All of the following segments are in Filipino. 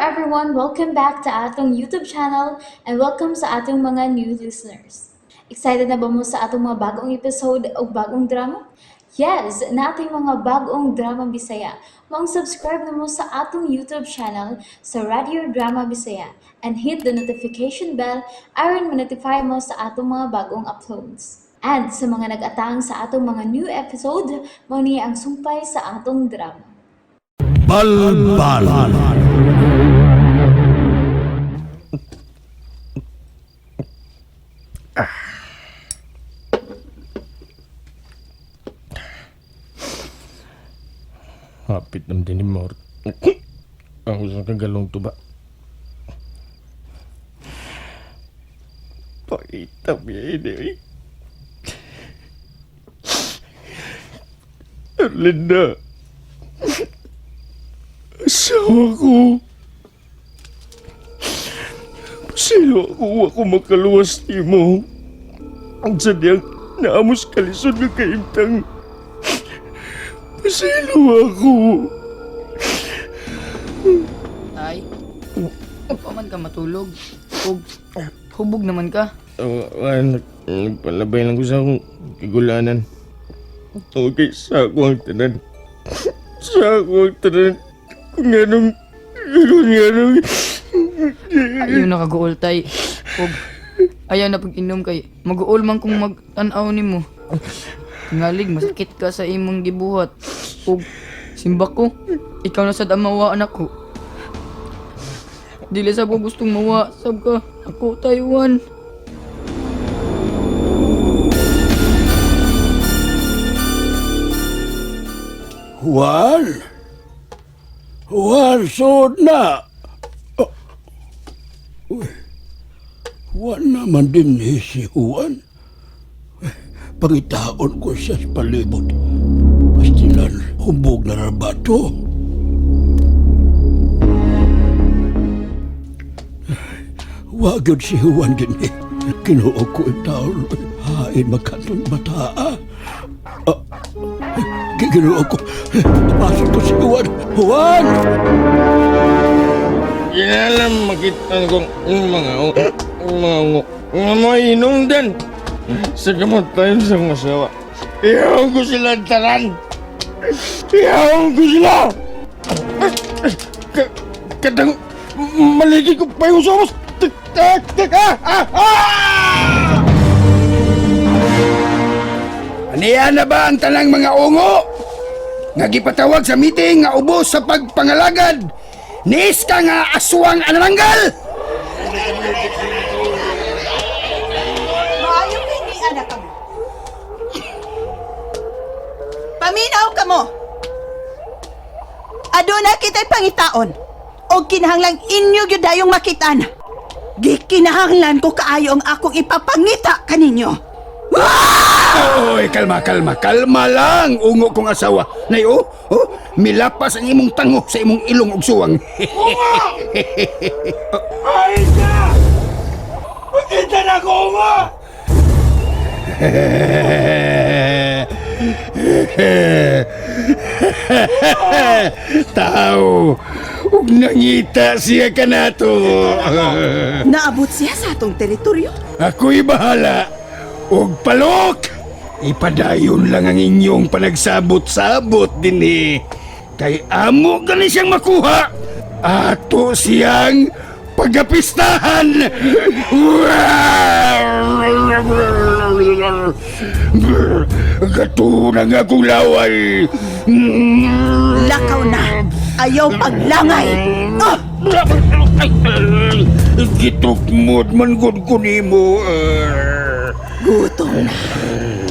everyone! Welcome back to atong YouTube channel and welcome sa atong mga new listeners. Excited na ba mo sa atong mga bagong episode o bagong drama? Yes, na ating mga bagong drama Bisaya. Mag-subscribe na mo sa atong YouTube channel sa Radio Drama Bisaya and hit the notification bell aron ma-notify mo sa atong mga bagong uploads. And sa mga nag-atang sa atong mga new episode, mo niya ang sumpay sa atong drama. Balbal. Hapit ng dinimor. Ang usang kagalong tuba. Paitam yan eh. Arlinda. Asawa ko. Pasilo ako makaluwas ni mo. Ang sadyang naamos kalisod ng kaimtang. Pasilo ako. Ay, pa man ka matulog. Hubog naman ka. Palabay lang ko sa akong kigulanan. Okay, sa ako ang tanan. Sa ako ang tanan. Kung anong... Ayaw na kaguol tay. Ayaw na pag-inom kay mag-uol man kung mag-tanaw ni mo. Tingalig, masakit ka sa imong gibuhat. Simba ko, ikaw na sad ang mawaan ako. Dili sa ko gustong mawa, sab ka. Ako, Taiwan. Juan? Juan, sod na. Juan naman din si Juan. Pangitaon ko siya sa palibot. Pastilan, hubog na rabato. Wagod si Juan din eh. Kinuo ko itaon. Hain makatong bataa. Kinuo ko. Pasok ko si Juan. Juan! Inalam makitan kong mga mainong din. Sa gamot tayo sa masawa. Iyaw ko sila taran. Iyaw ko sila. Kadang maligi ko pa yung somos. Aniya na ba ang tanang mga ungo? Nagipatawag sa meeting nga ubos sa pagpangalagad. Nis ka nga aswang anaranggal! Maayong hindi anak ka mo. Paminaw ka mo. Aduna kita'y pangitaon. O kinahanglang inyo gyud dayong makitaan. Gikinahanglan ko kaayo ang akong ipapangita kaninyo. Oy, kalma lang, ungo kong asawa. Nay, milapas ang imong tango sa imong ilong ug suwang. Ay ka! Magkita na ko mo! Tao, ug nangita siya ka nato. Naabot siya sa atong teritoryo. Ako'y bahala. Og palok! Ipadayon lang ang inyong panagsabot-sabot din eh. Kay amo gani siyang makuha. Ato siyang pagapistahan. Gato na nga kong laway. Lakaw na. Ayaw paglangay. Gitukmod man gud ko nimo. Gutom na.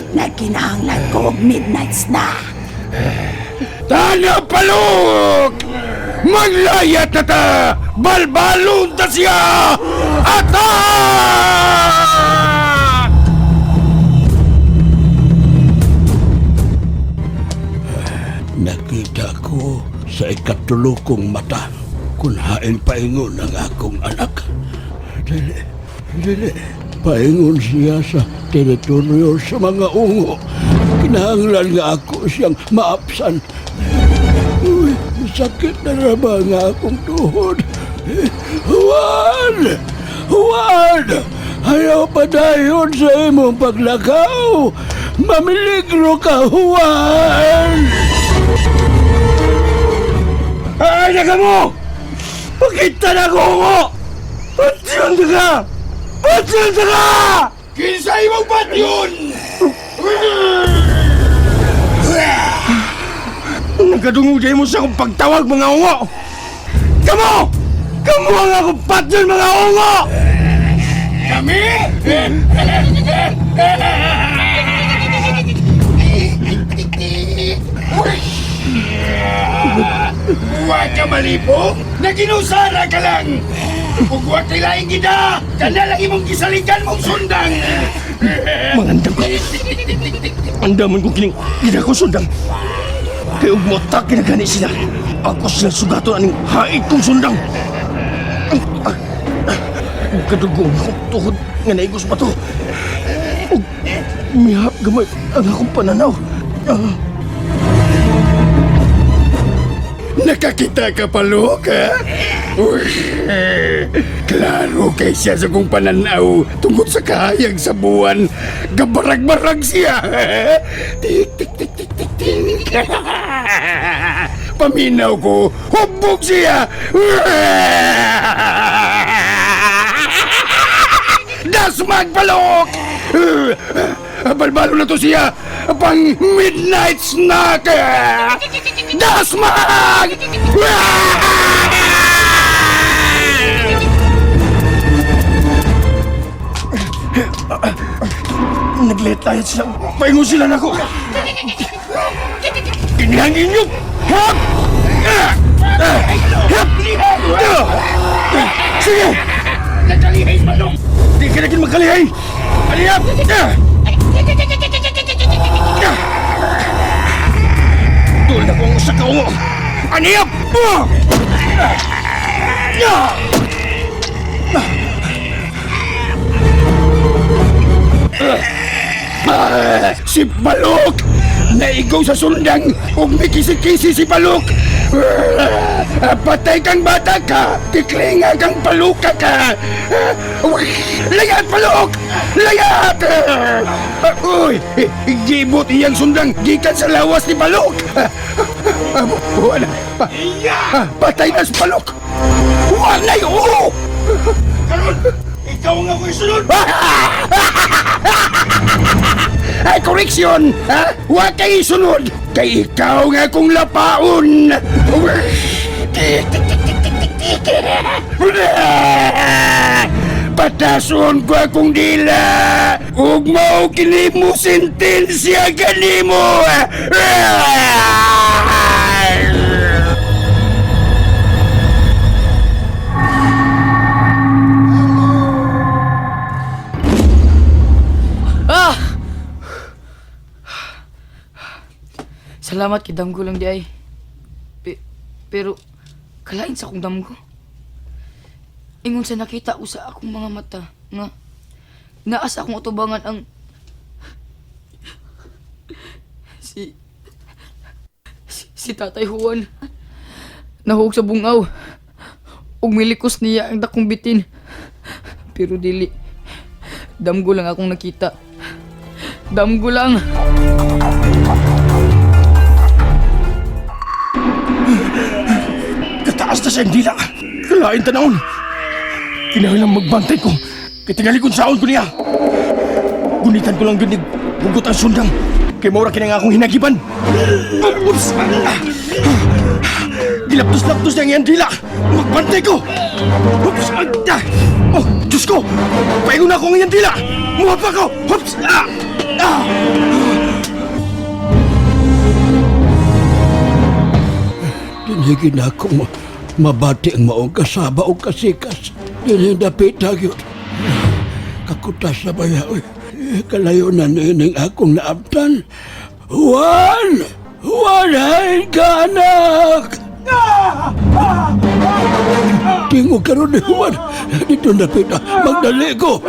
Nagkinahanglan ko og midnight snack. Tana palok! Maglayat na ta! Balbalon ta siya! Atak! Nakita ko sa ikatulo kong mata kung hain paingon ang akong anak. Dili. Paingon siya sa teritoryo sa mga ungo. Kinahanglan nga ako siyang maapsan. Uy, sakit na ba nga akong tuhod. Juan! Juan! Ayaw pa dayon sa imong paglakaw! Mamiligro ka, Juan! Ay, naga mo! Pakita na ko mo! Patyon ka! Patyon ka! Kinsa imong patyon! Nagkadungog mo sa akong pagtawag, mga ungo! Kamo! Kamo ang akong patyon, mga ungo! Kami? Huwag ka malipong, naginusara ka lang. Kung huwag kilaing kita, kana lang imong gisalikan mong sundang. Mangandam ko. Andaman ko kining ko sundang. Kaya ug motak kinagani sila. Ako sila sugaton aning haig kong sundang. Kadugo akong tuhod nga naigos pa to. Ug mihap gamay ang akong pananaw. Nakakita ka palok, ha? Uy, klaro kay siya sa kong pananaw tungkol sa kahayag sa buwan. Gabarag-barag siya. Tik, tik, tik, tik, tik, tik. Paminaw ko, hubog siya. Dasmag palok! Balbalo na to siya pang midnight snack! Dasmag! Naglet tayo sila. Paingon sila na ko. Kinihangin nyo. Hap! Hap! Sige! Nagkalihay palok! Di ka naging magkalihay! Aliyap! Doon na kong sa kaungo! Aniyap! Si Balok! Naigaw sa sundang ug may kisi-kisi si Balok! Patay kang bata ka! Tiklinga kang paluka ka! Layat, Balok! Layat! Uy! Gibot iyang sundang gikan sa lawas ni Balok! Wala! Patay na si Balok! Walay! Oo! Karon! Ikaw nga ko isunod! Ay, koreksyon! Ha? Huwag kayo sunod! Kay ikaw nga kong lapaon! Patason ko akong dila! Ug mao kini mo sentensya kanimo! Ah! Salamat kay damgo lang di ay. Pero kalain sa akong damgo. Ingon sa nakita ko sa akong mga mata nga naas akong utubangan ang si Tatay Juan nahug sa bungaw ug milikos niya ang dakong bitin. Pero dili damgo lang akong nakita. Damgo lang. Kataas na siyang dila. Kalain tanawon. Kinahanglan magbantay ko. Kaya tingali kong saon ko niya. Gunitan ko lang ganig. Hugot ang sundang. Kaya maura kinang akong hinagiban. Oops! Dilaptos-laptos niya ngayon dila. Magbantay ko. Oops! Oh, Diyos ko! Paingon na ako ngayon dila. Muha pa ko. Oops! Dinigin ako mabati ang maong kasaba o kasikas. Dinidapit na yun. Kakutas na bayaw. Kalayo na nining akong naabtan. Juan! Juan, hain ka, anak! Tingog ka ron ni Juan. Dito napit na. Magdali ko.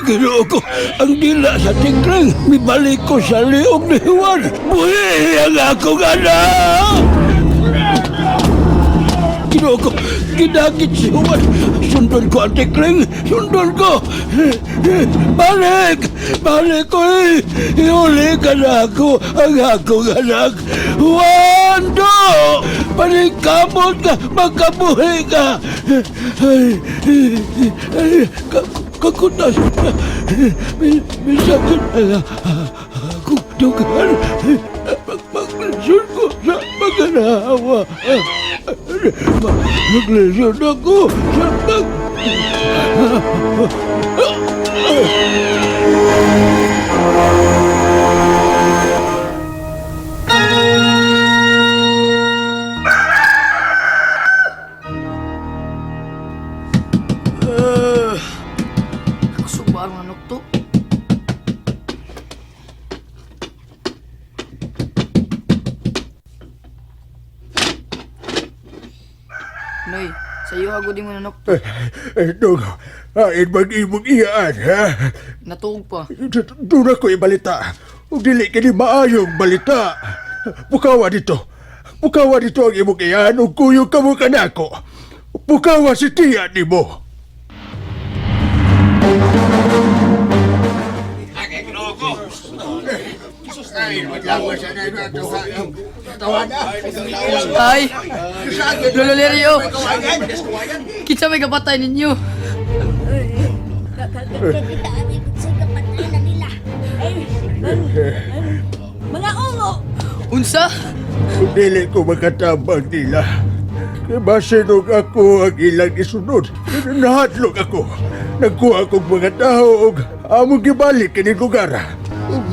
Ginoo ko, ang dila sa tikling, mibalik ko sa liog ni Juan. Buhi ang akong anak! Ginoo ko, ginagit si Juan. Sundon ko ang tikling, sundon ko. Balik! Balik ko eh! Iuli ka na ako, ang akong anak. Juan, do! Panikabot ka, magkabuhi ka! Kakutas na. Misakit na akong dugan. Maglisyon ko sa maganawa. Maglisyon ako sa Kusog ba ang manok to? Noy, sa'yo ako di mo nanok to. Dong, hain mag-imong iyaan, ha? Natuog pa. Doon ako ibalita. Kung dili ka ni maayong balita. Pukawa dito. Pukawa dito ang imong iyaan o kuyog ka mo ka na ako. Pukawa si tiya ni mo. Ay! Lolo Lerio! Kitsa may kapatay ninyo. Mga ungo! Unsa? Kung dili ko makatabang nila. Basinog ako ang ilang isunod. Nahatlog ako. Nagkuha akong mga tao og among gibalik kini lugar.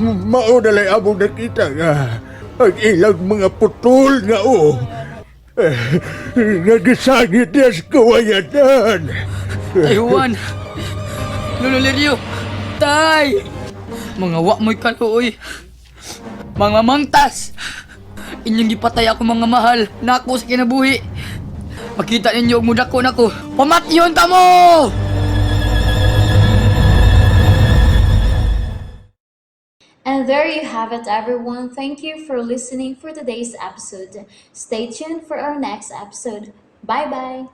Mao na lang among nakita nga ang ilang mga putol nga nagisangit niya sa kawayanan. Tay Juan! Lolo Lerio! Tay! Mga wa mo'y kaluoy. Mga mangtas! Inyong gipatay ako mga mahal. Nako sa kinabuhi. Makita ninyo og mudako nako. Pamatyon ta mo! And there you have it, everyone. Thank you for listening for today's episode. Stay tuned for our next episode. Bye bye.